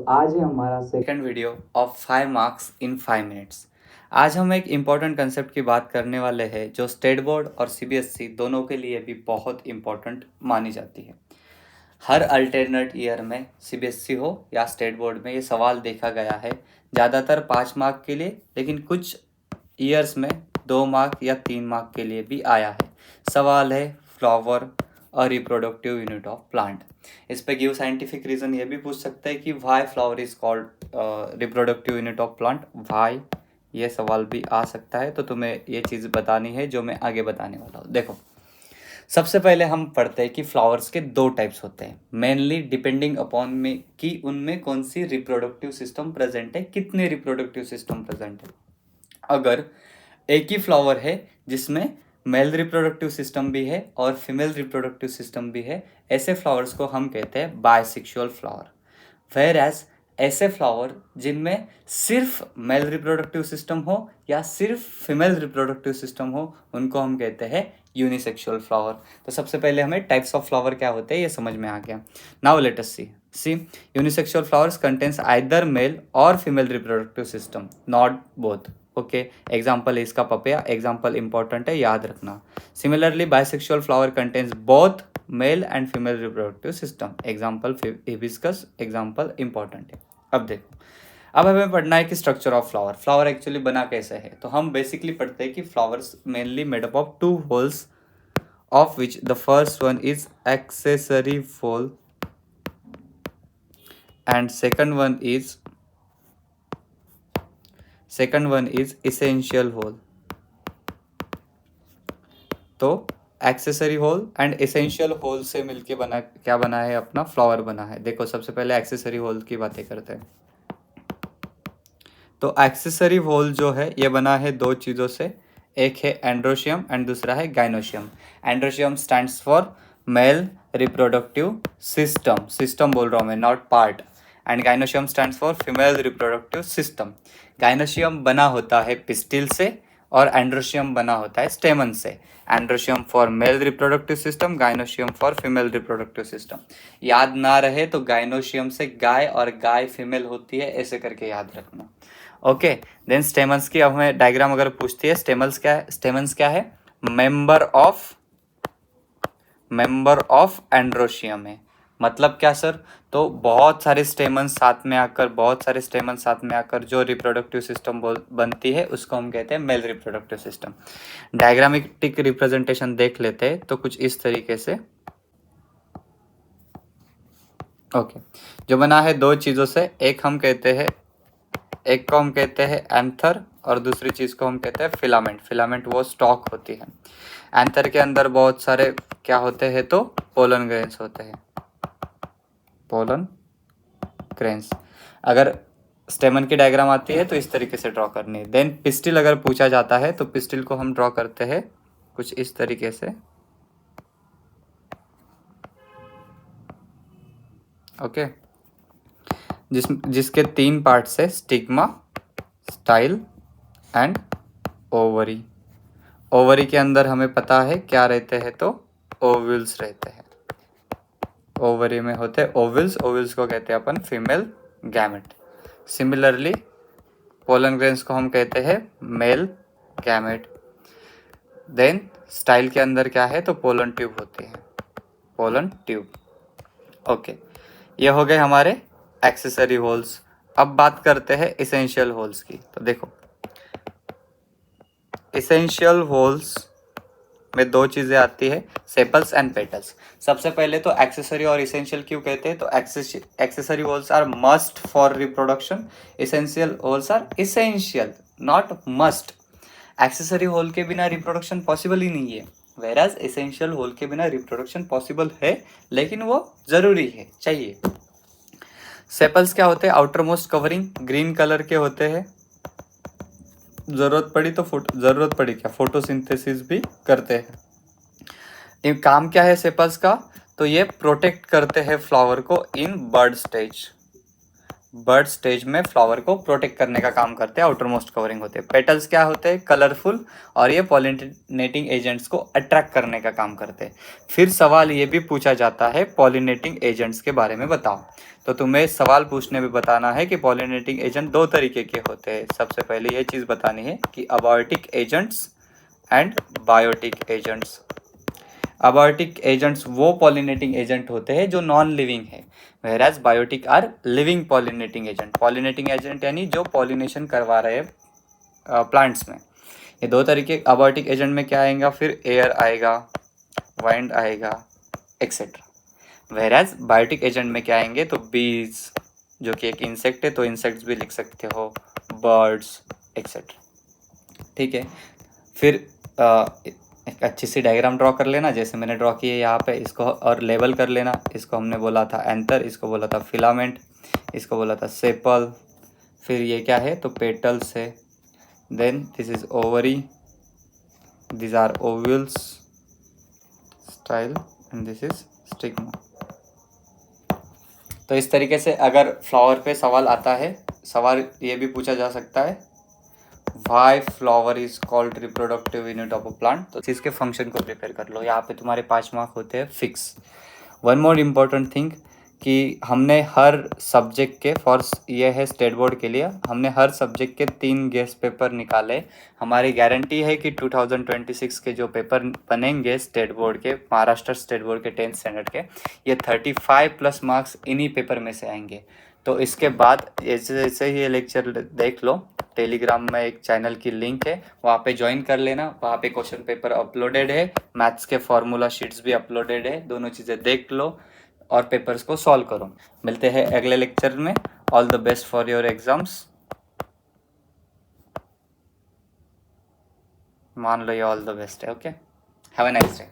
आज है हमारा second video of 5 marks in 5 minutes. आज हम एक इम्पॉर्टेंट कंसेप्ट की बात करने वाले हैं जो स्टेट बोर्ड और सीबीएसई दोनों के लिए भी बहुत इम्पॉर्टेंट मानी जाती है। हर अल्टरनेट ईयर में सीबीएसई हो या स्टेट बोर्ड में ये सवाल देखा गया है, ज़्यादातर 5 मार्क के लिए, लेकिन कुछ ईयर्स में 2 मार्क या 3 मार्क के लिए भी आया है। सवाल है फ्लावर और रिप्रोडक्टिव यूनिट ऑफ प्लांट। इस पे गिव साइंटिफिक रीजन ये भी पूछ सकते हैं कि why flower is called reproductive unit of plant, why, ये सवाल भी आ सकता है। तो तुम्हें ये चीज़ बतानी है जो मैं आगे बताने वाला हूँ। देखो, सबसे पहले हम पढ़ते हैं कि फ्लावर्स के 2 टाइप्स होते हैं, मेनली डिपेंडिंग अपॉन में कि उनमें कौन सी रिप्रोडक्टिव सिस्टम प्रेजेंट है, कितने रिप्रोडक्टिव सिस्टम प्रेजेंट है। अगर एक ही फ्लावर है जिसमें मेल रिप्रोडक्टिव सिस्टम भी है और फीमेल रिप्रोडक्टिव सिस्टम भी है, ऐसे फ्लावर्स को हम कहते हैं बायसेक्सुअल फ्लावर। वेयर एज ऐसे फ्लावर जिनमें सिर्फ मेल रिप्रोडक्टिव सिस्टम हो या सिर्फ फीमेल रिप्रोडक्टिव सिस्टम हो, उनको हम कहते हैं यूनिसेक्सुअल फ्लावर। तो सबसे पहले हमें टाइप्स ऑफ फ्लावर क्या होते हैं ये समझ में आ गया। Now let us see unisexual flowers contains either male और female reproductive system, not both. Okay, example इसका पपया, एग्जाम्पल इंपॉर्टेंट है, याद रखना। Similarly bisexual flower contains both male and female reproductive system, example hibiscus, example important है। अब देखो, अब हमें पढ़ना है कि structure of flower, flower actually बना कैसे है। तो हम बेसिकली पढ़ते हैं कि flowers mainly made up of 2 holes, of which the first one is accessory whorl and second one is essential whorl. तो accessory whorl and essential whorl से मिलके बना, क्या बना है, अपना फ्लावर बना है। देखो, सबसे पहले एक्सेसरी होल की बातें करते हैं। तो एक्सेसरी होल जो है ये बना है 2 चीज़ों से, एक है एंड्रोशियम एंड दूसरा है gynoecium. Androecium stands for male reproductive system, system बोल रहा हूँ मैं, not part. And gynoecium stands for female reproductive system. Gynoecium बना होता है पिस्टिल से और एंड्रोशियम बना होता है स्टेमन से। Androecium for male reproductive system, gynoecium for female reproductive system. याद ना रहे तो गाइनोशियम से गाय और गाय फीमेल होती है, ऐसे करके याद रखना। ओके, देन स्टेमन्स की अब हमें डायग्राम अगर पूछती है, स्टेमन्स क्या है, मेंबर ऑफ एंड्रोशियम है। मतलब क्या सर, तो बहुत सारे स्टेमन साथ में आकर जो रिप्रोडक्टिव सिस्टम बनती है उसको हम कहते हैं male reproductive system. Diagrammatic representation देख लेते हैं तो कुछ इस तरीके से। ओके, जो बना है 2 चीज़ों से, एक को हम कहते हैं एंथर और दूसरी चीज़ को हम कहते हैं फिलामेंट। फिलामेंट वो स्टॉक होती है। एंथर के अंदर बहुत सारे क्या होते हैं, तो पोलन ग्रेन्स होते हैं, पोलन ग्रेन्स। अगर स्टेमन की डायग्राम आती है तो इस तरीके से ड्रॉ करनी है। देन पिस्टिल अगर पूछा जाता है तो पिस्टिल को हम ड्रॉ करते हैं कुछ इस तरीके से। ओके, जिसके 3 पार्ट्स है, stigma, style and ovary. Ovary के अंदर हमें पता है क्या रहते हैं, तो ओवल्स रहते हैं। ओवरी में होते हैं ओवल्स, ओवल्स को कहते हैं अपन female gamete. Similarly pollen grains को हम कहते हैं मेल गैमेट। देन स्टाइल के अंदर क्या है, तो पोलन ट्यूब होती है, पोलन ट्यूब। ओके, ये हो गए हमारे एक्सेसरी होल्स। अब बात करते हैं इसेंशियल होल्स की। तो देखो, इसेंशियल होल्स में 2 चीज़ें आती है, सेपल्स एंड पेटल्स। सबसे पहले तो एक्सेसरी और इसेंशियल क्यों कहते हैं, तो accessory whorls are must for reproduction, essential whorls are essential not must. Accessory whorl के बिना रिप्रोडक्शन पॉसिबल ही नहीं है, वेराज इसेंशियल होल के बिना रिप्रोडक्शन पॉसिबल है, लेकिन वो ज़रूरी है, चाहिए। सेपल्स क्या होते हैं, outer most covering, green colour के होते हैं। ज़रूरत पड़ी क्या, फोटोसिंथेसिस भी करते हैं। ये काम क्या है सेपल्स का, तो ये प्रोटेक्ट करते हैं फ्लावर को इन बर्ड स्टेज। बर्ड स्टेज में फ्लावर को प्रोटेक्ट करने का काम करते हैं, आउटर मोस्ट कवरिंग होते हैं। पेटल्स क्या होते हैं? कलरफुल, और ये पॉलिनेटिंग एजेंट्स को अट्रैक्ट करने का काम करते हैं। फिर सवाल ये भी पूछा जाता है पॉलिनेटिंग एजेंट्स के बारे में बताओ। तो तुम्हें सवाल पूछने में बताना है कि पॉलिनेटिंग एजेंट दो तरीके के होते हैं। सबसे पहले ये चीज़ बतानी है कि abiotic agents and biotic agents. Abiotic agents वो पॉलिनेटिंग एजेंट होते हैं जो नॉन लिविंग है, whereas biotic are living pollinating agent. Pollinating agent यानी जो पॉलिनेशन करवा रहे हैं प्लांट्स में। ये दो तरीके। अबायोटिक एजेंट में क्या आएगा? फिर एयर आएगा, वाइंड आएगा, एक्सेट्रा। whereas बायोटिक एजेंट में क्या आएंगे? तो बीज, जो कि एक इंसेक्ट है, तो इंसेक्ट्स भी लिख सकते हो, बर्ड्स, एक्सेट्रा। ठीक है। फिर एक अच्छी सी डायग्राम ड्रॉ कर लेना, जैसे मैंने ड्रॉ की है यहाँ पे, इसको और लेबल कर लेना। इसको हमने बोला था एंथर, इसको बोला था फिलामेंट, इसको बोला था सेपल। फिर ये क्या है? तो पेटल्स है। Then this is ovary, this are ovules, style, and this is stigma. तो इस तरीके से अगर फ्लावर पे सवाल आता है, सवाल ये भी पूछा जा सकता है, why flower is called reproductive unit of a plant. तो इसके फंक्शन को प्रिपेयर कर लो। यहाँ पे तुम्हारे 5 मार्क होते हैं fix. One more important thing कि हमने हर सब्जेक्ट के, फॉर ये है स्टेट बोर्ड के लिए, हमने हर सब्जेक्ट के 3 गेस्ट पेपर निकाले। हमारी गारंटी है कि 2026 के जो पेपर बनेंगे स्टेट बोर्ड के, महाराष्ट्र स्टेट बोर्ड के 10th स्टैंडर्ड के, ये 35+ मार्क्स इन्हीं पेपर में से आएंगे। तो इसके बाद जैसे जैसे ये लेक्चर देख लो, टेलीग्राम में एक चैनल की लिंक है, वहाँ पे ज्वाइन कर लेना। वहाँ पे क्वेश्चन पेपर अपलोडेड है, मैथ्स के फॉर्मूला शीट्स भी अपलोडेड है। दोनों चीज़ें देख लो और पेपर्स को सॉल्व करो। मिलते हैं अगले लेक्चर में। All the best for your exams. मान लो ये ऑल द बेस्ट है। Okay, have a nice day.